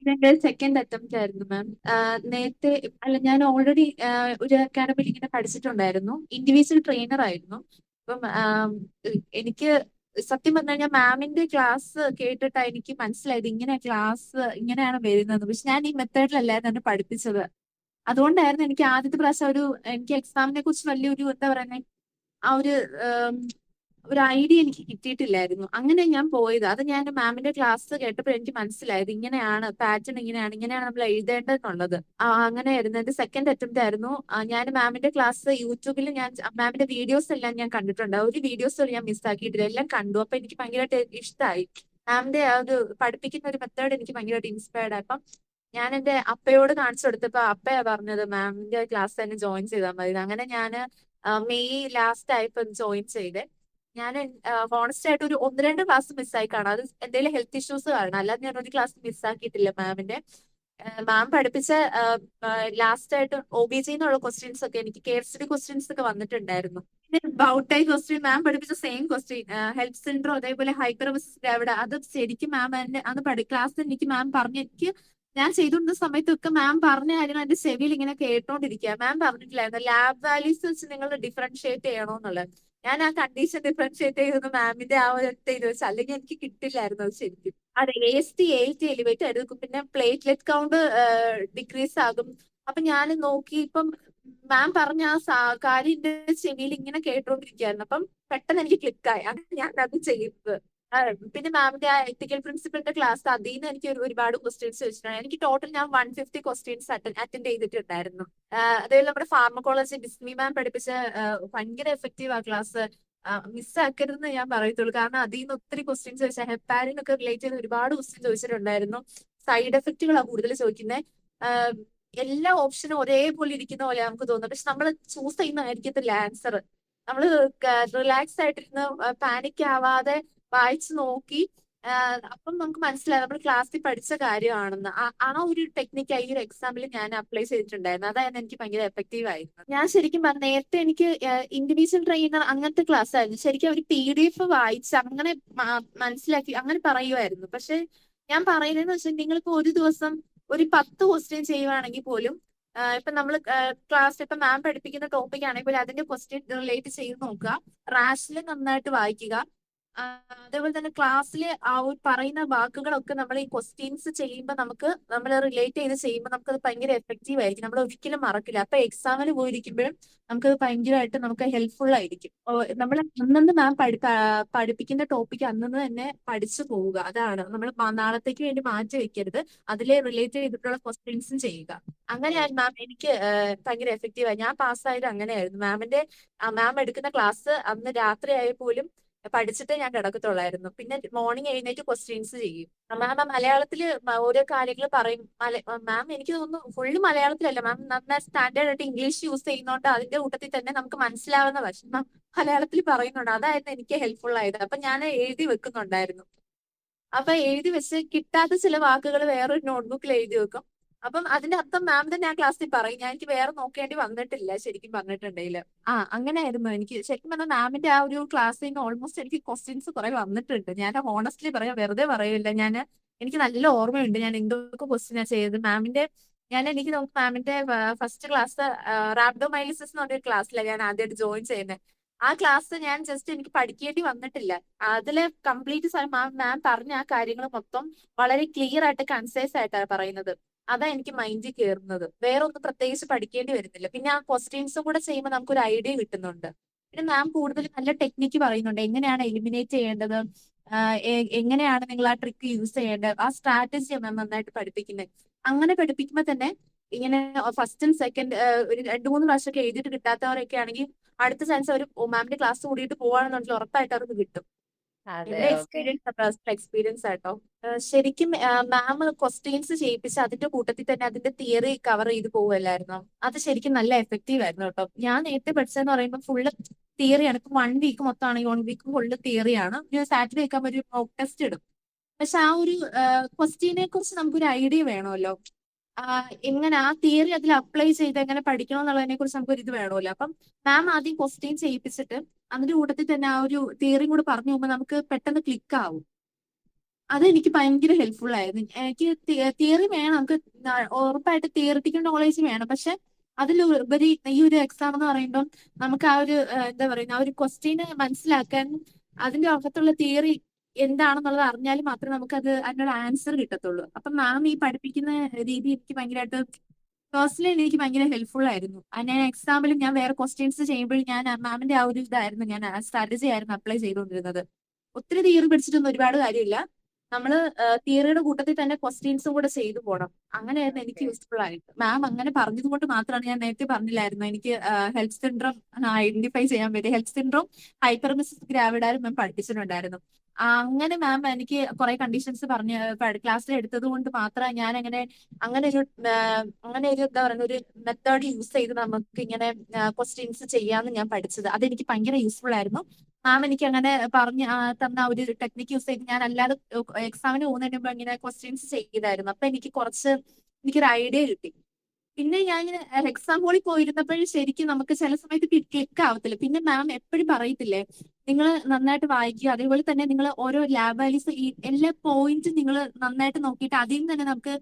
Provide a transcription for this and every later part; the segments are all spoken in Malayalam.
ഇതെന്റെ സെക്കൻഡ് അറ്റംപ്റ്റ് ആയിരുന്നു മാം. നേരത്തെ അല്ല, ഞാൻ ഓൾറെഡി ഒരു അക്കാഡമിയിൽ ഇങ്ങനെ പഠിച്ചിട്ടുണ്ടായിരുന്നു. ഇൻഡിവിജ്വൽ ട്രെയിനർ ആയിരുന്നു. അപ്പം എനിക്ക് സത്യം പറഞ്ഞു കഴിഞ്ഞാൽ മാമിന്റെ ക്ലാസ് കേട്ടിട്ടാ എനിക്ക് മനസ്സിലായത് ഇങ്ങനെ ക്ലാസ് ഇങ്ങനെയാണ് വരുന്നത്. പക്ഷെ ഞാൻ ഈ മെത്തേഡിലല്ലായിരുന്നു എന്നെ പഠിപ്പിച്ചത്. അതുകൊണ്ടായിരുന്നു എനിക്ക് ആദ്യത്തെ പ്രാവശ്യം എനിക്ക് എക്സാമിനെ കുറിച്ച് വലിയൊരു എന്താ പറയുന്നത്, ആ ഒരു ഐഡിയ എനിക്ക് കിട്ടിയിട്ടില്ലായിരുന്നു. അങ്ങനെ ഞാൻ പോയത്. അത് ഞാൻ മാമിന്റെ ക്ലാസ് കേട്ടപ്പോൾ എനിക്ക് മനസ്സിലായത് ഇങ്ങനെയാണ് പാറ്റേൺ, ഇങ്ങനെയാണ് നമ്മൾ എഴുതേണ്ടതെന്നുള്ളത്. അങ്ങനെയായിരുന്നു എന്റെ സെക്കൻഡ് അറ്റംപ്റ്റ് ആയിരുന്നു. ഞാൻ മാമിന്റെ ക്ലാസ് യൂട്യൂബിൽ ഞാൻ മാമിന്റെ വീഡിയോസ് എല്ലാം ഞാൻ കണ്ടിട്ടുണ്ട്. ഒരു വീഡിയോസ് ഞാൻ മിസ്സാക്കിയിട്ടില്ല, എല്ലാം കണ്ടു. അപ്പൊ എനിക്ക് ഭയങ്കരമായിട്ട് ഇഷ്ടമായി മാമിന്റെ ആ ഒരു പഠിപ്പിക്കുന്ന ഒരു മെത്തേഡ്. എനിക്ക് ഭയങ്കരമായിട്ട് ഇൻസ്പയർഡ് ആയി. അപ്പം ഞാൻ എന്റെ അപ്പയോട് കാണിച്ചു കൊടുത്തപ്പോ അപ്പയാ പറഞ്ഞത് മാമിന്റെ ക്ലാസ് തന്നെ ജോയിൻ ചെയ്താൽ മതി. അങ്ങനെ ഞാൻ മെയ് ലാസ്റ്റ് ആയപ്പോ ജോയിൻ ചെയ്തേ. ഞാൻ ഹോണസ്റ്റ് ആയിട്ട് ഒരു ഒന്ന് രണ്ട് ക്ലാസ് മിസ്സായി കാണാം. അത് എന്തെങ്കിലും ഹെൽത്ത് ഇഷ്യൂസ് കാരണം, അല്ലാതെ ഞാൻ ഒരു ക്ലാസ് മിസ്സാക്കിയിട്ടില്ല മാമിന്റെ. മാം പഠിപ്പിച്ച ലാസ്റ്റ് ആയിട്ട് ഒ ബി ജി എന്നുള്ള ക്വസ്റ്റ്യൻസ് ഒക്കെ എനിക്ക് KFCD ക്വസ്റ്റ്യൻസ് ഒക്കെ വന്നിട്ടുണ്ടായിരുന്നു. പിന്നെ ബൗട്ടായി ക്വസ്റ്റ്യൻ മാം പഠിപ്പിച്ച സെയിം ക്വസ്റ്റ്യൻ, ഹെൽത്ത് സിൻഡ്രോ അതേപോലെ ഹൈപ്പർവസിസ് അവിടെ അത് ശരിക്കും മാം എന്നെ അന്ന് ക്ലാസ് എനിക്ക് മാം പറഞ്ഞു. എനിക്ക് ഞാൻ ചെയ്തുകൊണ്ടിരുന്ന സമയത്തൊക്കെ മാം പറഞ്ഞ കാര്യങ്ങൾ എന്റെ ചെവിയിൽ ഇങ്ങനെ കേട്ടോണ്ടിരിക്കുക. മാം പറഞ്ഞിട്ടില്ലായിരുന്നു ലാബ് വാല്യൂസ് വെച്ച് നിങ്ങൾ ഡിഫറൻഷിയേറ്റ് ചെയ്യണോന്നുള്ളത്. ഞാൻ ആ കണ്ടീഷൻ ഡിഫറൻഷിയേറ്റ് ചെയ്തെന്ന് മാമിന്റെ ആ ഒരു ഇത് വെച്ച്, അല്ലെങ്കിൽ എനിക്ക് കിട്ടില്ലായിരുന്നു അത് ശരിക്കും. അതെ, AST എലിവേറ്റ് ആയിരിക്കും. പിന്നെ പ്ലേറ്റ്ലെറ്റ് കൗണ്ട് ഡിക്രീസ് ആകും. അപ്പൊ ഞാൻ നോക്കി ഇപ്പം മാം പറഞ്ഞ ആ കാര്യം എന്റെ ചെവിയിൽ ഇങ്ങനെ കേട്ടോണ്ടിരിക്കുകയായിരുന്നു. അപ്പം പെട്ടെന്ന് എനിക്ക് ക്ലിക്കായി. അങ്ങനെ ഞാൻ അത് ചെയ്യുന്നത്. ആ, പിന്നെ മാമിന്റെ ആ എത്തിക്കൽ പ്രിൻസിപ്പിളിന്റെ ക്ലാസ്, അതിൽ നിന്ന് എനിക്ക് ഒരുപാട് ക്വസ്റ്റ്യൻസ് വെച്ചിട്ടുണ്ട്. എനിക്ക് ടോട്ടൽ ഞാൻ 150 ക്വസ്റ്റ്യൻസ് അറ്റൻഡ് ചെയ്തിട്ടുണ്ടായിരുന്നു. അതേപോലെ നമ്മുടെ ഫാർമക്കോളജി ബിസ്മി മാം പഠിപ്പിച്ച ഭയങ്കര എഫക്റ്റീവ് ആ ക്ലാസ്. മിസ്സാക്കരുതെന്ന് ഞാൻ പറയത്തുള്ളൂ. കാരണം അതിൽ നിന്ന് ഒത്തിരി ക്വസ്റ്റ്യൻസ് ചോദിച്ചാൽ ഹെപ്പാരിനൊക്കെ റിലേറ്റ് ചെയ്ത് ഒരുപാട് ക്വസ്റ്റ്യൻ ചോദിച്ചിട്ടുണ്ടായിരുന്നു. സൈഡ് എഫക്റ്റുകളാണ് കൂടുതൽ ചോദിക്കുന്നത്. എല്ലാ ഓപ്ഷനും ഒരേപോലെ ഇരിക്കുന്ന പോലെ നമുക്ക് തോന്നും. പക്ഷെ നമ്മൾ ചൂസ് ചെയ്യുന്നതായിരിക്കത്തില്ല ആൻസർ. നമ്മൾ റിലാക്സ് ആയിട്ടിരുന്ന് പാനിക് ആവാതെ വായിച്ചു നോക്കി അപ്പം നമുക്ക് മനസ്സിലാവും നമ്മൾ ക്ലാസ്സിൽ പഠിച്ച കാര്യമാണെന്ന്. ആ ഒരു ടെക്നിക്ക് ഈ ഒരു എക്സാമ്പിൾ ഞാൻ അപ്ലൈ ചെയ്തിട്ടുണ്ടായിരുന്നു. അതായിരുന്നു എനിക്ക് ഭയങ്കര എഫക്റ്റീവ് ആയിരുന്നു. ഞാൻ ശരിക്കും പറഞ്ഞ നേരത്തെ എനിക്ക് ഇൻഡിവിജ്വൽ ട്രെയിനർ അങ്ങനത്തെ ക്ലാസ് ആയിരുന്നു. ശരിക്കും അവർ PDF വായിച്ച് അങ്ങനെ മനസ്സിലാക്കി അങ്ങനെ പറയുമായിരുന്നു. പക്ഷെ ഞാൻ പറയുന്നതെന്ന് വെച്ചാൽ നിങ്ങളിപ്പോ ഒരു ദിവസം ഒരു 10 ക്വസ്റ്റ്യൻ ചെയ്യുവാണെങ്കിൽ പോലും ഇപ്പൊ നമ്മൾ ക്ലാസ് ഇപ്പൊ മാം പഠിപ്പിക്കുന്ന ടോപ്പിക് ആണെങ്കിൽ പോലും അതിന്റെ ക്വസ്റ്റ്യൻ റിലേറ്റ് ചെയ്ത് നോക്കുക. റാഷണൽ നന്നായിട്ട് വായിക്കുക. ആ, അതേപോലെ തന്നെ ക്ലാസ്സിൽ ആ ഒരു പറയുന്ന വാക്കുകളൊക്കെ നമ്മൾ ഈ ക്വസ്റ്റ്യൻസ് ചെയ്യുമ്പോൾ നമ്മൾ റിലേറ്റ് ചെയ്ത് ചെയ്യുമ്പോൾ നമുക്കത് ഭയങ്കര എഫക്റ്റീവ് ആയിരിക്കും. നമ്മൾ ഒരിക്കലും മറക്കില്ല. അപ്പൊ എക്സാമിന് പോയിരിക്കുമ്പോഴും നമുക്കത് ഭയങ്കരമായിട്ട് നമുക്ക് ഹെൽപ്ഫുൾ ആയിരിക്കും. നമ്മൾ അന്നന്ന് മാം പഠിപ്പിക്കുന്ന ടോപ്പിക്ക് അന്നന്ന് തന്നെ പഠിച്ചു പോവുക. അതാണ് നമ്മൾ നാളത്തേക്ക് വേണ്ടി മാറ്റി വെക്കരുത്. അതിലെ റിലേറ്റ് ചെയ്തിട്ടുള്ള ക്വസ്റ്റ്യൻസും ചെയ്യുക. അങ്ങനെയാണ് മാം എനിക്ക് ഭയങ്കര എഫക്റ്റീവായി. ഞാൻ പാസ്സായത് അങ്ങനെയായിരുന്നു. മാം എടുക്കുന്ന ക്ലാസ് അന്ന് രാത്രി ആയ പോലും പഠിച്ചിട്ടേ ഞാൻ കിടക്കത്തുള്ളായിരുന്നു. പിന്നെ മോർണിംഗ് എഴുന്നേറ്റ് ക്വസ്റ്റ്യൻസ് ചെയ്യും. മാം മലയാളത്തിൽ ഓരോ കാര്യങ്ങൾ പറയും. മാം എനിക്ക് തോന്നുന്നു ഫുള്ള് മലയാളത്തിലല്ല, മാം നന്നായി സ്റ്റാൻഡേർഡ് ആയിട്ട് ഇംഗ്ലീഷ് യൂസ് ചെയ്യുന്നോണ്ട് അതിന്റെ കൂട്ടത്തിൽ തന്നെ നമുക്ക് മനസ്സിലാവുന്ന പക്ഷെ മാം മലയാളത്തിൽ പറയുന്നുണ്ട്. അതായിരുന്നു എനിക്ക് ഹെൽപ്ഫുൾ ആയത്. അപ്പൊ ഞാൻ എഴുതി വെക്കുന്നുണ്ടായിരുന്നു. അപ്പൊ എഴുതി വെച്ച് കിട്ടാത്ത ചില വാക്കുകൾ വേറൊരു നോട്ട്ബുക്കിൽ എഴുതി വെക്കും. അപ്പം അതിന്റെ അർത്ഥം മാം തന്നെ ആ ക്ലാസ്സിൽ പറയും. എനിക്ക് വേറെ നോക്കേണ്ടി വന്നിട്ടില്ല ശരിക്കും പറഞ്ഞിട്ടുണ്ടെങ്കിൽ. അങ്ങനെയായിരുന്നു. എനിക്ക് ശരിക്കും പറഞ്ഞാൽ മാമിന്റെ ആ ഒരു ക്ലാസ്സിൽ നിന്ന് ഓൾമോസ്റ്റ് എനിക്ക് ക്വസ്റ്റ്യൻസ് കുറെ വന്നിട്ടുണ്ട്. ഞാൻ ഹോണസ്റ്റ്ലി പറയാം, വെറുതെ പറയില്ല. എനിക്ക് നല്ല ഓർമ്മയുണ്ട് ഞാൻ എന്തൊക്കെ ക്വസ്റ്റ്യനാ ചെയ്തത് മാമിന്റെ. എനിക്ക് നോക്കും മാമിന്റെ ഫസ്റ്റ് ക്ലാസ് റാബ്ഡോമൈലിസിസ് എന്ന് പറഞ്ഞൊരു ക്ലാസ്സിലാണ് ഞാൻ ആദ്യമായിട്ട് ജോയിൻ ചെയ്യുന്നത്. ആ ക്ലാസ് ഞാൻ ജസ്റ്റ് എനിക്ക് പഠിക്കേണ്ടി വന്നിട്ടില്ല. അതില് കംപ്ലീറ്റ് മാം പറഞ്ഞ ആ കാര്യങ്ങൾ മൊത്തം വളരെ ക്ലിയർ ആയിട്ട് കൺസൈസ് ആയിട്ടാണ് പറയുന്നത്. അതാ എനിക്ക് മൈൻഡിൽ കയറുന്നത്. വേറെ ഒന്നും പ്രത്യേകിച്ച് പഠിക്കേണ്ടി വരുന്നില്ല. പിന്നെ ആ ക്വസ്റ്റ്യൻസും കൂടെ ചെയ്യുമ്പോൾ നമുക്കൊരു ഐഡിയ കിട്ടുന്നുണ്ട്. പിന്നെ മാം കൂടുതൽ നല്ല ടെക്നിക്ക് പറയുന്നുണ്ട്. എങ്ങനെയാണ് എലിമിനേറ്റ് ചെയ്യേണ്ടത്, എങ്ങനെയാണ് നിങ്ങൾ ആ ട്രിക്ക് യൂസ് ചെയ്യേണ്ടത്, ആ സ്ട്രാറ്റജിയാണ് മാം നന്നായിട്ട് പഠിപ്പിക്കുന്നത്. അങ്ങനെ പഠിപ്പിക്കുമ്പോൾ തന്നെ ഇങ്ങനെ ഫസ്റ്റും സെക്കൻഡ് ഒരു രണ്ട് മൂന്ന് പ്രാവശ്യമൊക്കെ എഴുതിയിട്ട് കിട്ടാത്തവരൊക്കെ ആണെങ്കിൽ അടുത്ത ചാൻസ് അവർ മാമിന്റെ ക്ലാസ് കൂടിയിട്ട് പോവാണെന്നുണ്ടെങ്കിൽ ഉറപ്പായിട്ട് അവർക്ക് കിട്ടും. അതെ, എന്റെ ഓക്കെ. എക്സ്പീരിയൻസ് പേഴ്സണൽ എക്സ്പീരിയൻസ് ആട്ടോ. ശരിക്കും മാം ക്വസ്റ്റ്യൻസ് ചെയ്യിപ്പിച്ച് അതിന്റെ കൂട്ടത്തിൽ തന്നെ അതിന്റെ തിയറി കവർ ചെയ്ത് പോവുമല്ലായിരുന്നു. അത് ശരിക്കും നല്ല എഫക്റ്റീവ് ആയിരുന്നു കേട്ടോ. ഞാൻ നേരത്തെ പഠിച്ചതെന്ന് പറയുമ്പോൾ ഫുള്ള് തിയറിയാണ്. ഇപ്പൊ 1 വീക്ക് മൊത്തമാണെങ്കിൽ 1 വീക്ക് ഫുള്ള് തിയറിയാണ്. ഒരു സാറ്റർഡേ ഒക്കെ ഒരു മോക്ക് ടെസ്റ്റ് ഇടും. പക്ഷെ ആ ഒരു ക്വസ്റ്റ്യനെ കുറിച്ച് നമുക്കൊരു ഐഡിയ വേണമല്ലോ. എങ്ങനെ ആ തിയറി അതിൽ അപ്ലൈ ചെയ്ത് എങ്ങനെ പഠിക്കണം എന്നുള്ളതിനെ കുറിച്ച് നമുക്കൊരു ഇത് വേണമല്ലോ. അപ്പം മാം ആദ്യം ക്വസ്റ്റ്യൻ ചെയ്യിപ്പിച്ചിട്ട് അതിന്റെ കൂട്ടത്തിൽ തന്നെ ആ ഒരു തിയറിയും കൂടെ പറഞ്ഞു പോകുമ്പോൾ നമുക്ക് പെട്ടെന്ന് ക്ലിക്ക് ആവും. അതെനിക്ക് ഭയങ്കര ഹെൽപ്ഫുൾ ആയിരുന്നു. എനിക്ക് തിയറി വേണം, നമുക്ക് ഉറപ്പായിട്ട് തിയറിറ്റിക്കൽ നോളേജ് വേണം. പക്ഷെ അതിലുപരി ഈ ഒരു എക്സാം എന്ന് പറയുമ്പം നമുക്ക് ആ ഒരു എന്താ പറയുക, ആ ഒരു ക്വസ്റ്റ്യന് മനസ്സിലാക്കാൻ അതിന്റെ അകത്തുള്ള തിയറി എന്താണെന്നുള്ളത് അറിഞ്ഞാൽ മാത്രമേ നമുക്ക് അതിനുള്ള ആൻസർ കിട്ടത്തുള്ളൂ. അപ്പൊ മാം ഈ പഠിപ്പിക്കുന്ന രീതി എനിക്ക് ഭയങ്കരമായിട്ട് പേഴ്സണലി എനിക്ക് ഭയങ്കര ഹെൽപ്ഫുൾ ആയിരുന്നു. ഞാൻ എക്സാമ്പിൾ ഞാൻ വേറെ ക്വസ്റ്റ്യൻസ് ചെയ്യുമ്പോൾ ഞാൻ മാമിന്റെ ആ ഒരു ഇതായിരുന്നു, ഞാൻ സ്ട്രാറ്റജി ആയിരുന്നു അപ്ലൈ ചെയ്തുകൊണ്ടിരുന്നത്. ഒത്തിരി തിയറി പഠിച്ചിട്ടൊന്നും ഒരുപാട് കാര്യമില്ല. നമ്മള് തിയറിയുടെ കൂട്ടത്തിൽ തന്നെ ക്വസ്റ്റ്യൻസും കൂടെ ചെയ്തു പോകണം. അങ്ങനെയായിരുന്നു എനിക്ക് ഓക്കെ. യൂസ്ഫുൾ ആയിട്ട്. മാം അങ്ങനെ പറഞ്ഞത് കൊണ്ട് മാത്രമാണ്, ഞാൻ നേരത്തെ പറഞ്ഞില്ലായിരുന്നു എനിക്ക് ഹെൽത്ത് സിൻഡ്രോം ഐഡന്റിഫൈ ചെയ്യാൻ പറ്റി. ഹെൽത്ത് സിൻഡ്രോം ഹൈപ്പർമെസിസ് ഗ്രാവിഡാരും മാം പഠിപ്പിച്ചിട്ടുണ്ടായിരുന്നു. അങ്ങനെ മാം എനിക്ക് കുറെ കണ്ടീഷൻസ് പറഞ്ഞ് ക്ലാസ്സിൽ എടുത്തത് കൊണ്ട് മാത്രം ഞാൻ അങ്ങനെ ഒരു അങ്ങനെ ഒരു എന്താ പറയുക, ഒരു മെത്തേഡ് യൂസ് ചെയ്ത് നമുക്ക് ഇങ്ങനെ ക്വസ്റ്റ്യൻസ് ചെയ്യാന്ന് ഞാൻ പഠിച്ചത്. അതെനിക്ക് ഭയങ്കര യൂസ്ഫുൾ ആയിരുന്നു. മാം എനിക്ക് അങ്ങനെ പറഞ്ഞ് തന്ന ഒരു ടെക്നിക്ക് യൂസ് ചെയ്ത് ഞാൻ അല്ലാതെ എക്സാമിന് പോകുന്നതിന് മുമ്പ് ഇങ്ങനെ ക്വസ്റ്റ്യൻസ് ചെയ്തായിരുന്നു. അപ്പൊ എനിക്കൊരു ഐഡിയ കിട്ടി. പിന്നെ ഞാൻ ഇങ്ങനെ എക്സാം ഹോളിൽ പോയിരുന്നപ്പോഴും ശരിക്കും നമുക്ക് ചില സമയത്ത് ക്ലിക്ക് ആവത്തില്ല. പിന്നെ മാം എപ്പോഴും പറയത്തില്ലേ, നിങ്ങൾ നന്നായിട്ട് വായിക്കുക, അതേപോലെ തന്നെ നിങ്ങൾ ഓരോ ലാബ് വാല്യൂസ് ഈ എല്ലാ പോയിന്റും നിങ്ങൾ നന്നായിട്ട് നോക്കിയിട്ട് അതിൽ നിന്ന് തന്നെ നമുക്ക്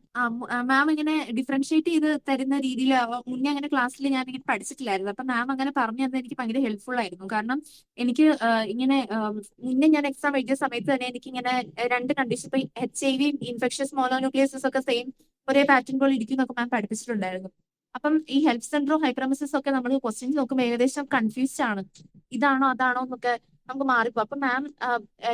മാം ഇങ്ങനെ ഡിഫറൻഷിയേറ്റ് ചെയ്ത് തരുന്ന രീതിയിൽ മുന്നേ അങ്ങനെ ക്ലാസ്സിൽ ഞാൻ ഇങ്ങനെ പഠിച്ചിട്ടില്ലായിരുന്നു. അപ്പൊ മാം അങ്ങനെ പറഞ്ഞു തന്നത് എനിക്ക് ഭയങ്കര ഹെൽപ്ഫുൾ ആയിരുന്നു. കാരണം എനിക്ക് ഇങ്ങനെ മുന്നേ ഞാൻ എക്സാം എഴുതിയ സമയത്ത് തന്നെ എനിക്ക് ഇങ്ങനെ രണ്ട് കണ്ടീഷൻ, ഇപ്പൊ HIV ഇൻഫെക്ഷസ് മോണോന്യൂക്ലിയോസിസ് ഒക്കെ സെയിം ഒരേ പാറ്റേൺ പോലെ ഇരിക്കും എന്നൊക്കെ മാം പഠിപ്പിച്ചിട്ടുണ്ടായിരുന്നു. അപ്പം ഈ ഹെൽത്ത് സെന്ററും ഹൈപ്പറമെസിസ് ഒക്കെ നമ്മൾ ക്വസ്റ്റ്യൻസ് നോക്കുമ്പോൾ ഏകദേശം കൺഫ്യൂസ്ഡ് ആണ്, ഇതാണോ അതാണോ എന്നൊക്കെ നമുക്ക് മാറിപ്പോ. അപ്പൊ മാം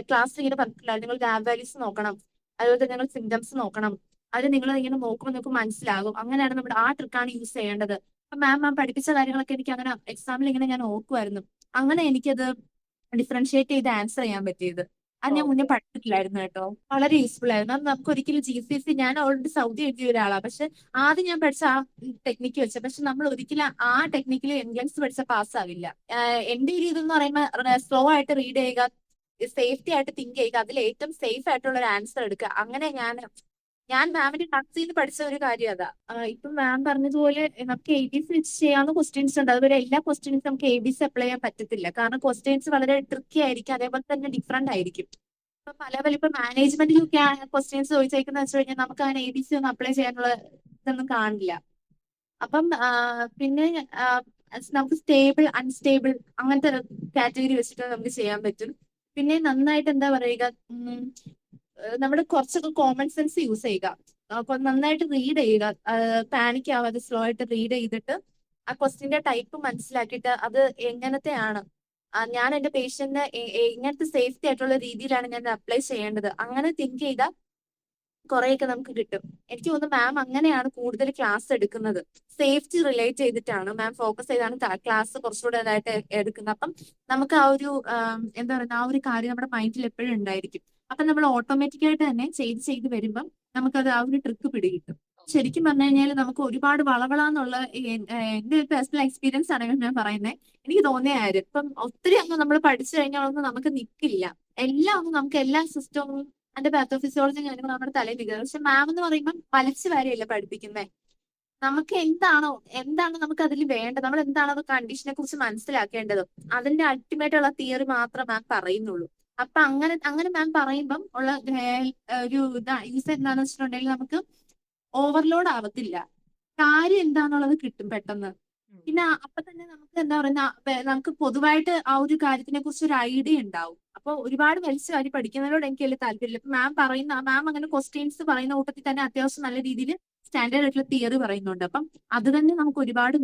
ക്ലാസ്സിൽ ഇങ്ങനെ പറഞ്ഞിട്ടുണ്ടായിരുന്നു, നിങ്ങൾ ലാബ് വാല്യൂസ് നോക്കണം, അതുപോലെ തന്നെ നിങ്ങൾ സിംറ്റംസ് നോക്കണം. അത് നിങ്ങൾ ഇങ്ങനെ നോക്കുമ്പോൾ നിങ്ങൾക്ക് മനസ്സിലാകും. അങ്ങനെയാണ് നമ്മുടെ ആ ട്രിക്കാണ് യൂസ് ചെയ്യേണ്ടത്. അപ്പൊ മാം പഠിപ്പിച്ച കാര്യങ്ങളൊക്കെ എനിക്ക് അങ്ങനെ എക്സാമിൽ ഇങ്ങനെ ഞാൻ ഓർക്കുമായിരുന്നു. അങ്ങനെ എനിക്കത് ഡിഫറൻഷിയേറ്റ് ചെയ്ത് ആൻസർ ചെയ്യാൻ പറ്റിയത്. അത് ഞാൻ മുന്നേ ഓക്കെ. പഠിച്ചിട്ടില്ലായിരുന്നു കേട്ടോ. വളരെ യൂസ്ഫുൾ ആയിരുന്നു. അത് നമുക്ക് ഒരിക്കലും GCSE, ഞാൻ ഓൾറെഡി സൗദി എഴുതിയ ഒരാളാണ്, പക്ഷെ ആദ്യം ഞാൻ പഠിച്ച ആ ടെക്നിക്ക് വെച്ച, പക്ഷെ നമ്മൾ ഒരിക്കലും ആ ടെക്നിക്കിൽ എൻട്രൻസ് പഠിച്ച പാസ്സാവില്ല. എന്റെ ഒരു ഇതെന്ന് പറയുമ്പോൾ സ്ലോ ആയിട്ട് റീഡ് ചെയ്യുക, സേഫ്റ്റി ആയിട്ട് തിങ്ക് ചെയ്യുക, അതിൽ ഏറ്റവും സേഫ് ആയിട്ടുള്ള ഒരു ആൻസർ എടുക്കുക. അങ്ങനെ ഞാൻ മാമിന്റെ ക്ലാസ്സിൽ നിന്ന് പഠിച്ച ഒരു കാര്യം അതാ. ഇപ്പം മാം പറഞ്ഞതുപോലെ നമുക്ക് ABC വെച്ച് ചെയ്യാവുന്ന ക്വസ്റ്റ്യൻസ് ഉണ്ട്. അതുപോലെ എല്ലാ ക്വസ്റ്റ്യൻസും നമുക്ക് ABC അപ്ലൈ ചെയ്യാൻ പറ്റത്തില്ല. കാരണം ക്വസ്റ്റ്യൻസ് വളരെ ട്രിക്കി ആയിരിക്കും, അതേപോലെ തന്നെ ഡിഫറെന്റ് ആയിരിക്കും. ഇപ്പൊ പല ഇപ്പൊ മാനേജ്മെന്റിലൊക്കെ ക്വസ്റ്റ്യൻസ് ചോദിച്ചേക്കുന്ന വെച്ച് കഴിഞ്ഞാൽ നമുക്ക് അങ്ങനെ ABC ഒന്നും അപ്ലൈ ചെയ്യാനുള്ള ഇതൊന്നും കാണില്ല. അപ്പം പിന്നെ ആ, നമുക്ക് സ്റ്റേബിൾ അൺസ്റ്റേബിൾ അങ്ങനത്തെ കാറ്റഗറി വെച്ചിട്ട് നമുക്ക് ചെയ്യാൻ പറ്റും. പിന്നെ നന്നായിട്ട് എന്താ പറയുക, നമ്മൾ കുറച്ചൊക്കെ കോമൺ സെൻസ് യൂസ് ചെയ്യുക. അപ്പൊ നന്നായിട്ട് റീഡ് ചെയ്യുക, പാനിക് ആവാതെ സ്ലോ ആയിട്ട് റീഡ് ചെയ്തിട്ട് ആ ക്വസ്റ്റിന്റെ ടൈപ്പ് മനസ്സിലാക്കിയിട്ട് അത് എങ്ങനത്തെയാണ്, ഞാൻ എന്റെ പേഷ്യന്റിന് എങ്ങനത്തെ സേഫ്റ്റി ആയിട്ടുള്ള രീതിയിലാണ് ഞാൻ അപ്ലൈ ചെയ്യേണ്ടത്, അങ്ങനെ തിങ്ക് ചെയ്താൽ കുറെയൊക്കെ നമുക്ക് കിട്ടും. എനിക്ക് തോന്നുന്നു മാം അങ്ങനെയാണ് കൂടുതൽ ക്ലാസ് എടുക്കുന്നത്. സേഫ്റ്റി റിലേറ്റ് ചെയ്തിട്ടാണ് മാം ഫോക്കസ് ചെയ്താണ് ക്ലാസ് കുറച്ചുകൂടെ ഇതായിട്ട് എടുക്കുന്നത്. അപ്പം നമുക്ക് ആ ഒരു എന്താ പറയുക, ആ ഒരു കാര്യം നമ്മുടെ മൈൻഡിൽ എപ്പോഴും ഉണ്ടായിരിക്കും. അപ്പൊ നമ്മൾ ഓട്ടോമാറ്റിക് ആയിട്ട് തന്നെ ചെയ്ത് ചെയ്ത് വരുമ്പം നമുക്കത് ആ ഒരു ട്രിക്ക് പിടികിട്ടും. ശരിക്കും പറഞ്ഞു കഴിഞ്ഞാൽ നമുക്ക് ഒരുപാട് വളവളാന്നുള്ള എന്റെ പേഴ്സണൽ എക്സ്പീരിയൻസ് ആണെങ്കിൽ ഞാൻ പറയുന്നത്, എനിക്ക് തോന്നിയ കാര്യം ഇപ്പം ഒത്തിരി അങ്ങ് നമ്മൾ പഠിച്ചു കഴിഞ്ഞാൽ ഒന്നും നമുക്ക് നിൽക്കില്ല. എല്ലാം ഒന്നും നമുക്ക് എല്ലാ സിസ്റ്റവും അതിന്റെ പാത്തോഫിസിയോളജി കാര്യങ്ങൾ നമ്മുടെ തലയിൽ ഇരിക്കുന്നത്. പക്ഷെ മാം എന്ന് പറയുമ്പോൾ വലിച്ചു വാരിയല്ല പഠിപ്പിക്കുന്നത്. നമുക്ക് എന്താണ് നമുക്ക് അതിൽ വേണ്ടത്, നമ്മൾ എന്താണ് അത് കണ്ടീഷനെ കുറിച്ച് മനസ്സിലാക്കേണ്ടത്, അതിന്റെ അൾട്ടിമേറ്റ് ഉള്ള തിയറി മാത്രം മാം പറയുന്നുള്ളൂ. അപ്പൊ അങ്ങനെ അങ്ങനെ മാം പറയുമ്പം ഉള്ള ഒരു യൂസ് എന്താണെന്ന് വെച്ചിട്ടുണ്ടെങ്കിൽ നമുക്ക് ഓവർലോഡ് ആവത്തില്ല, കാര്യം എന്താണെന്നുള്ളത് കിട്ടും പെട്ടെന്ന്. ഉം. പിന്നെ അപ്പൊ തന്നെ നമുക്ക് എന്താ പറയുന്ന നമുക്ക് പൊതുവായിട്ട് ആ ഒരു കാര്യത്തിനെ കുറിച്ച് ഒരു ഐഡിയ ഉണ്ടാവും. അപ്പൊ ഒരുപാട് വലിച്ചു വാരി പഠിക്കുന്നതിനോട് എനിക്ക് വലിയ താല്പര്യമില്ല. ഇപ്പൊ മാം അങ്ങനെ ക്വസ്റ്റ്യൻസ് പറയുന്ന കൂട്ടത്തിൽ തന്നെ അത്യാവശ്യം നല്ല രീതിയിൽ സ്റ്റാൻഡേർഡ് ആയിട്ടുള്ള തിയറി പറയുന്നുണ്ട്. അപ്പം അത് തന്നെ നമുക്ക് ഒരുപാട്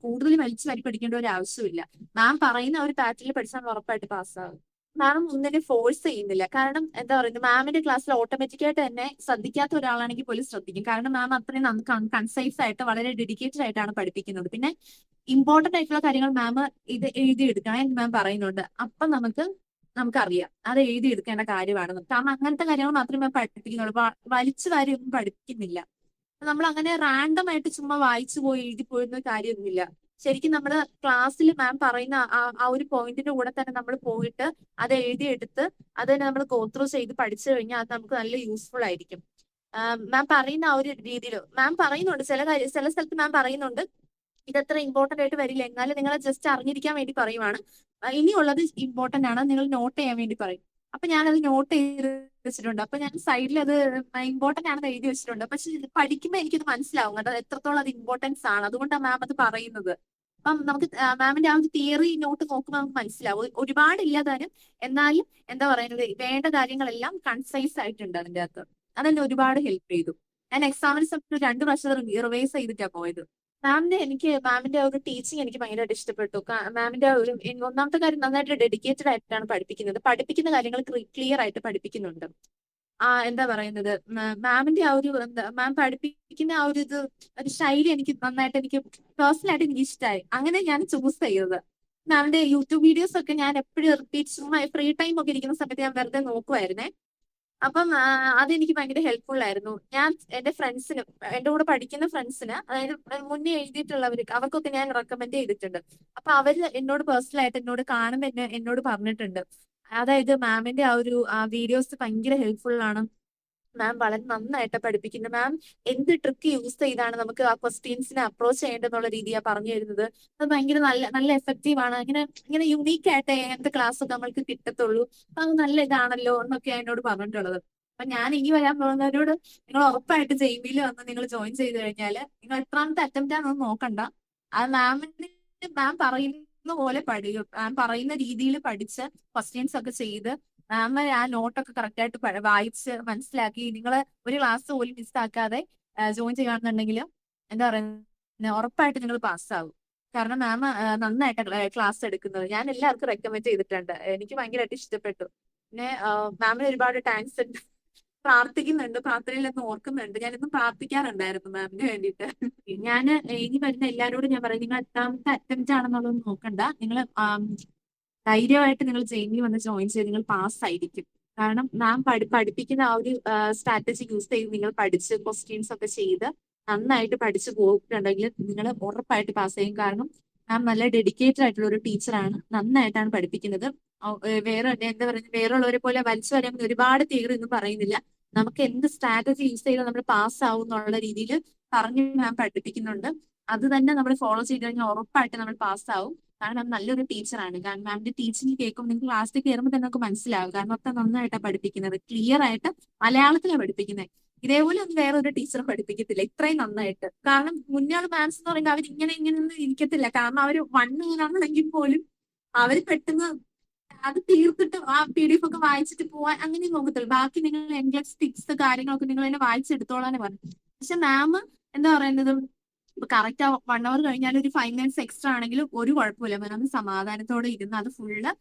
കൂടുതൽ വലിച്ചു വാരി പഠിക്കേണ്ട ഒരു ആവശ്യമില്ല. മാം പറയുന്ന ഒരു പാറ്റേണിൽ പഠിച്ചാൽ ഉറപ്പായിട്ട് പാസ്സാകും. മാം ഒന്നിനെ ഫോഴ്സ് ചെയ്യുന്നില്ല. കാരണം എന്താ പറയുന്നത്, മാമിന്റെ ക്ലാസ്സിൽ ഓട്ടോമാറ്റിക് ആയിട്ട് തന്നെ ശ്രദ്ധിക്കാത്ത ഒരാളാണെങ്കിൽ പോലും ശ്രദ്ധിക്കും. കാരണം മാം അത്രയും കൺസൈസ് ആയിട്ട് വളരെ ഡെഡിക്കേറ്റഡ് ആയിട്ടാണ് പഠിപ്പിക്കുന്നത്. പിന്നെ ഇമ്പോർട്ടന്റ് ആയിട്ടുള്ള കാര്യങ്ങൾ മാം ഇത് എഴുതിയെടുക്കണം എന്ന് മാം പറയുന്നുണ്ട്. അപ്പൊ നമുക്കറിയാം അത് എഴുതിയെടുക്കേണ്ട കാര്യമാണ്. കാരണം അങ്ങനത്തെ കാര്യങ്ങൾ മാത്രമേ മാം പഠിപ്പിക്കുന്നുള്ളൂ. വലിച്ചു വാരി ഒന്നും പഠിപ്പിക്കുന്നില്ല. നമ്മൾ അങ്ങനെ റാൻഡം ആയിട്ട് ചുമ്മാ വായിച്ചു പോയി എഴുതി പോയിരുന്ന കാര്യമൊന്നുമില്ല. ശരിക്കും നമ്മുടെ ക്ലാസ്സിൽ മാം പറയുന്ന ആ ഒരു പോയിന്റിന്റെ കൂടെ തന്നെ നമ്മൾ പോയിട്ട് അത് എഴുതിയെടുത്ത് അത് തന്നെ നമ്മൾ ഗോത്രൂ ചെയ്ത് പഠിച്ചു കഴിഞ്ഞാൽ അത് നമുക്ക് നല്ല യൂസ്ഫുൾ ആയിരിക്കും. മാം പറയുന്ന ആ ഒരു രീതിയിൽ മാം പറയുന്നുണ്ട്, ചില സ്ഥലത്ത് മാം പറയുന്നുണ്ട് ഇതത്ര ഇമ്പോർട്ടന്റ് ആയിട്ട് വരില്ല, എന്നാലും നിങ്ങൾ ജസ്റ്റ് അറിഞ്ഞിരിക്കാൻ വേണ്ടി പറയുവാണ്. ഇനിയുള്ളത് ഇമ്പോർട്ടന്റ് ആണ്, നിങ്ങൾ നോട്ട് ചെയ്യാൻ വേണ്ടി പറയും. അപ്പൊ ഞാനത് നോട്ട് ചെയ്ത് വെച്ചിട്ടുണ്ട്. അപ്പൊ ഞാൻ സൈഡിൽ അത് ഇമ്പോർട്ടന്റ് ആണെന്ന് എഴുതി വെച്ചിട്ടുണ്ട്. പക്ഷെ ഇത് പഠിക്കുമ്പോൾ എനിക്കത് മനസ്സിലാവും കേട്ടോ, അത് എത്രത്തോളം അത് ഇമ്പോർട്ടൻസ് ആണ്. അതുകൊണ്ടാണ് മാം അത് പറയുന്നത്. അപ്പം നമുക്ക് മാമിന്റെ ആ ഒരു തിയറി നോട്ട് നോക്കുമ്പോൾ നമുക്ക് മനസ്സിലാവും. ഒരുപാടില്ല താനും, എന്നാലും എന്താ പറയുന്നത്, വേണ്ട കാര്യങ്ങളെല്ലാം കൺസൈസ് ആയിട്ടുണ്ട് അതിന്റെ അകത്ത്. അതെന്നെ ഒരുപാട് ഹെൽപ്പ് ചെയ്തു. ഞാൻ എക്സാമിന് സമയത്ത് 2 പ്രാവശ്യം റിവൈസ് ചെയ്തിട്ടാ പോയത്. മാമിന്റെ ആ ഒരു ടീച്ചിങ് എനിക്ക് ഭയങ്കരമായിട്ട് ഇഷ്ടപ്പെട്ടു. മാമിന്റെ ആ ഒരു ഒന്നാമത്തെ കാര്യം, നന്നായിട്ട് ഡെഡിക്കേറ്റഡ് ആയിട്ടാണ് പഠിപ്പിക്കുന്നത്. പഠിപ്പിക്കുന്ന കാര്യങ്ങൾ ക്ലിയർ ആയിട്ട് പഠിപ്പിക്കുന്നുണ്ട്. എന്താ പറയുന്നത്, മാമിന്റെ ആ ഒരു എന്താ മാം പഠിപ്പിക്കുന്ന ആ ഒരു ഒരു ശൈലി എനിക്ക് നന്നായിട്ട്, എനിക്ക് പേഴ്സണലായിട്ട് എനിക്ക് ഇഷ്ടമായി. അങ്ങനെ ഞാൻ ചൂസ് ചെയ്തത്. മാമിന്റെ യൂട്യൂബ് വീഡിയോസ് ഒക്കെ ഞാൻ എപ്പോഴും റിപ്പീറ്റ്, ചുമ്മാ ഫ്രീ ടൈം ഒക്കെ ഇരിക്കുന്ന സമയത്ത് ഞാൻ വെറുതെ നോക്കുമായിരുന്നേ. അപ്പം അതെനിക്ക് ഭയങ്കര ഹെൽപ്ഫുൾ ആയിരുന്നു. ഞാൻ എന്റെ ഫ്രണ്ട്സിന്, എന്റെ കൂടെ പഠിക്കുന്ന ഫ്രണ്ട്സിന്, അതായത് മുന്നേ എഴുതിയിട്ടുള്ളവർക്ക്, അവർക്കൊക്കെ ഞാൻ റെക്കമെൻഡ് ചെയ്തിട്ടുണ്ട്. അപ്പൊ അവര് എന്നോട് പേഴ്സണൽ ആയിട്ട് എന്നോട് കാണുമ്പോൾ എന്നോട് പറഞ്ഞിട്ടുണ്ട്, അതായത് മാമിന്റെ ആ ഒരു വീഡിയോസ് ഭയങ്കര ഹെൽപ്ഫുൾ ആണ്, മാം വളരെ നന്നായിട്ട് പഠിപ്പിക്കുന്നു, മാം എന്ത് ട്രിക്ക് യൂസ് ചെയ്താണ് നമുക്ക് ആ ക്വസ്റ്റ്യൻസിനെ അപ്രോച്ച് ചെയ്യേണ്ടതെന്നുള്ള രീതിയാണ് പറഞ്ഞു തരുന്നത്, അത് ഭയങ്കര നല്ല നല്ല എഫക്റ്റീവ് ആണ്, ഇങ്ങനെ ഇങ്ങനെ യുണീക്ക് ആയിട്ട് അങ്ങനത്തെ ക്ലാസ് ഒക്കെ നമ്മൾക്ക് കിട്ടത്തുള്ളൂ, അപ്പൊ അത് നല്ല ഇതാണല്ലോ എന്നൊക്കെയാണ് എന്നോട് പറഞ്ഞിട്ടുള്ളത്. അപ്പൊ ഞാൻ ഇനി വരാൻ പോകുന്നവരോട്, നിങ്ങൾ ഉറപ്പായിട്ട് ജെയ്മിയിൽ വന്ന് നിങ്ങൾ ജോയിൻ ചെയ്ത് കഴിഞ്ഞാൽ നിങ്ങൾ എത്രാമത്തെ അറ്റംപ്റ്റ് ആണെന്ന് നോക്കണ്ട, അത് മാം പറയുന്ന പോലെ പഠിക്കും, മാം പറയുന്ന രീതിയിൽ പഠിച്ച് ക്വസ്റ്റ്യൻസ് ഒക്കെ ചെയ്ത് മാം ആ നോട്ടൊക്കെ കറക്റ്റ് ആയിട്ട് വായിച്ച് മനസ്സിലാക്കി നിങ്ങൾ ഒരു ക്ലാസ് പോലും മിസ്സാക്കാതെ ജോയിൻ ചെയ്യുകയാണെന്നുണ്ടെങ്കിൽ എന്താ പറയുക, ഉറപ്പായിട്ട് നിങ്ങൾ പാസ്സാവും. കാരണം മാം നന്നായിട്ട് ക്ലാസ് എടുക്കുന്നത്, ഞാൻ എല്ലാവർക്കും റെക്കമെൻഡ് ചെയ്തിട്ടുണ്ട്, എനിക്ക് ഭയങ്കരമായിട്ട് ഇഷ്ടപ്പെട്ടു. പിന്നെ മാമിന് ഒരുപാട് താങ്ക്സ് ഉണ്ട്. പ്രാർത്ഥിക്കുന്നുണ്ട്, പ്രാർത്ഥനയിലൊന്ന് ഓർക്കുന്നുണ്ട്, ഞാനിന്ന് പ്രാർത്ഥിക്കാറുണ്ടായിരുന്നു മാമിന് വേണ്ടിയിട്ട്. ഞാൻ ഇനി വരുന്ന എല്ലാവരോടും ഞാൻ പറയും, നിങ്ങൾ എത്രാമത്തെ അറ്റംപ്റ്റ് ആണെന്നുള്ളത് നോക്കണ്ട, നിങ്ങൾ ധൈര്യമായിട്ട് നിങ്ങൾ ജെയിനിൽ വന്ന് ജോയിൻ ചെയ്ത് നിങ്ങൾ പാസ്സായിരിക്കും. കാരണം മാം പഠിപ്പിക്കുന്ന ആ ഒരു സ്ട്രാറ്റജി യൂസ് ചെയ്ത് നിങ്ങൾ പഠിച്ച് ക്വസ്റ്റ്യൻസ് ഒക്കെ ചെയ്ത് നന്നായിട്ട് പഠിച്ചു പോയിട്ടുണ്ടെങ്കിൽ നിങ്ങൾ ഉറപ്പായിട്ട് പാസ് ചെയ്യും. കാരണം മാം നല്ല ഡെഡിക്കേറ്റഡ് ആയിട്ടുള്ള ഒരു ടീച്ചറാണ്, നന്നായിട്ടാണ് പഠിപ്പിക്കുന്നത്. വേറെ എന്താ പറയുക, വേറുള്ളവരെ പോലെ വലിച്ചു വരാൻ ഒരുപാട് തിയറി ഒന്നും പറയുന്നില്ല, നമുക്ക് എന്ത് സ്ട്രാറ്റജി യൂസ് ചെയ്താൽ നമ്മൾ പാസ് ആവും എന്നുള്ള രീതിയിൽ പറഞ്ഞ് മാം പഠിപ്പിക്കുന്നുണ്ട്. അത് തന്നെ നമ്മൾ ഫോളോ ചെയ്ത് കഴിഞ്ഞാൽ ഉറപ്പായിട്ട് നമ്മൾ പാസ്സാവും. കാരണം മാം നല്ലൊരു ടീച്ചറാണ്. കാരണം മാമിന്റെ ടീച്ചിങ് കേൾക്കുമ്പോൾ നിങ്ങൾക്ക് ക്ലാസ്സിൽ കയറുമ്പോൾ തന്നെ നമുക്ക് മനസ്സിലാവും. കാരണം അത്ര നന്നായിട്ടാണ് പഠിപ്പിക്കുന്നത്, ക്ലിയർ ആയിട്ട് മലയാളത്തിലാണ് പഠിപ്പിക്കുന്നത്. ഇതേപോലെ ഒന്നും വേറെ ഒരു ടീച്ചർ പഠിപ്പിക്കത്തില്ല ഇത്രയും നന്നായിട്ട്. കാരണം മുന്നേ മാത്സ് എന്ന് പറയുമ്പോൾ അവർ ഇങ്ങനെ ഇങ്ങനെ ഒന്നും ഇരിക്കത്തില്ല. കാരണം അവർ വണ്ണാണെങ്കിൽ പോലും അവർ പെട്ടെന്ന് അത് തീർത്തിട്ട് ആ PDF ഒക്കെ വായിച്ചിട്ട് പോവാൻ അങ്ങനെ നോക്കത്തുള്ളൂ. ബാക്കി നിങ്ങൾ എൻഗ്ലസ് ടിക്സ് കാര്യങ്ങളൊക്കെ നിങ്ങൾ തന്നെ വായിച്ചെടുത്തോളാന്ന് പറഞ്ഞു. പക്ഷെ മാം എന്താ പറയുന്നത്, ഇപ്പൊ കറക്റ്റ് 1 അവർ കഴിഞ്ഞാൽ ഒരു 5 മിനിറ്റ്സ് എക്സ്ട്രാ ആണെങ്കിലും ഒരു കുഴപ്പമില്ല, മാം സമാധാനത്തോടെ ഇരുന്ന് അത് ഫുള്ള്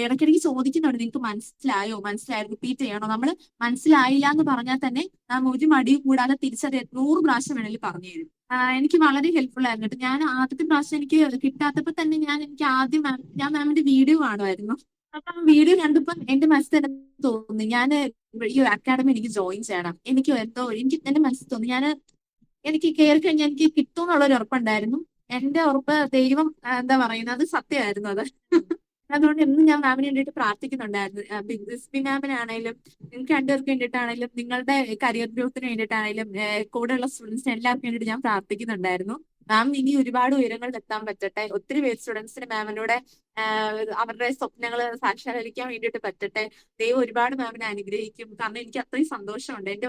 ഇടയ്ക്കിടയ്ക്ക് ചോദിക്കുന്നുണ്ട്, നിങ്ങൾക്ക് മനസ്സിലായോ, മനസ്സിലായോ, റിപ്പീറ്റ് ചെയ്യണോ. നമ്മൾ മനസ്സിലായില്ല എന്ന് പറഞ്ഞാൽ തന്നെ മാം ഒരു മടിയും കൂടാതെ തിരിച്ചത് 100 പ്രാവശ്യം വേണമെങ്കിൽ പറഞ്ഞു തരും. എനിക്ക് വളരെ ഹെൽപ്ഫുൾ ആയിരുന്നു കേട്ടോ. ഞാൻ ആദ്യത്തെ പ്രാവശ്യം എനിക്ക് കിട്ടാത്തപ്പോ തന്നെ എനിക്ക് ആദ്യം ഞാൻ മാമിന്റെ വീഡിയോ കാണുമായിരുന്നു. അപ്പം വീഡിയോ കണ്ടപ്പം എന്റെ മനസ്സിൽ തന്നെ തോന്നി, ഞാൻ ഈ അക്കാഡമി എനിക്ക് ജോയിൻ ചെയ്യണം. എനിക്ക് എന്തോ എനിക്ക് എന്റെ മനസ്സിൽ തോന്നി, എനിക്ക് കയറി കഴിഞ്ഞാൽ എനിക്ക് കിട്ടും എന്നുള്ളൊരു ഉറപ്പുണ്ടായിരുന്നു. എന്റെ ഉറപ്പ് ദൈവം എന്താ പറയുന്നത്, അത് സത്യമായിരുന്നു അത്. അതുകൊണ്ട് എന്നും ഞാൻ മാമിന് വേണ്ടിയിട്ട് പ്രാർത്ഥിക്കുന്നുണ്ടായിരുന്നു. ബിസ്ബി മാമിനാണേലും നിങ്ങൾക്ക് രണ്ടുപേർക്ക് വേണ്ടിയിട്ടാണേലും നിങ്ങളുടെ കരിയർ ഗ്രോത്തിന് വേണ്ടിയിട്ടാണേലും കൂടെയുള്ള സ്റ്റുഡൻസിന് എല്ലാവർക്കും വേണ്ടിയിട്ട് ഞാൻ പ്രാർത്ഥിക്കുന്നുണ്ടായിരുന്നു. മാം ഇനി ഒരുപാട് ഉയരങ്ങളിൽ എത്താൻ പറ്റട്ടെ, ഒത്തിരി പേര് സ്റ്റുഡൻസിന് മാമിലൂടെ അവരുടെ സ്വപ്നങ്ങൾ സാക്ഷാത്കരിക്കാൻ വേണ്ടിയിട്ട് പറ്റട്ടെ. ദൈവം ഒരുപാട് മാമിനെ അനുഗ്രഹിക്കും. കാരണം എനിക്ക് അത്രയും സന്തോഷമുണ്ട്. എന്റെ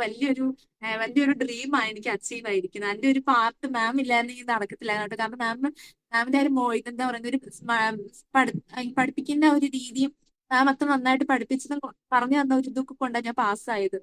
വലിയൊരു ഡ്രീമാണ് എനിക്ക് അച്ചീവ് ആയിരിക്കുന്നത്. അതിന്റെ ഒരു പാർട്ട് മാം ഇല്ലായിരുന്നെങ്കിൽ നടക്കത്തില്ല കേട്ടോ. കാരണം മാമിന്റെ ഒരു ഇതെന്താ പറയുന്ന ഒരു പഠിപ്പിക്കുന്ന ഒരു രീതിയും മാം അത്ര നന്നായിട്ട് പഠിപ്പിച്ചതും പറഞ്ഞു തന്ന ഒരു ഇതൊക്കെ കൊണ്ടാണ് ഞാൻ പാസ്സായത്.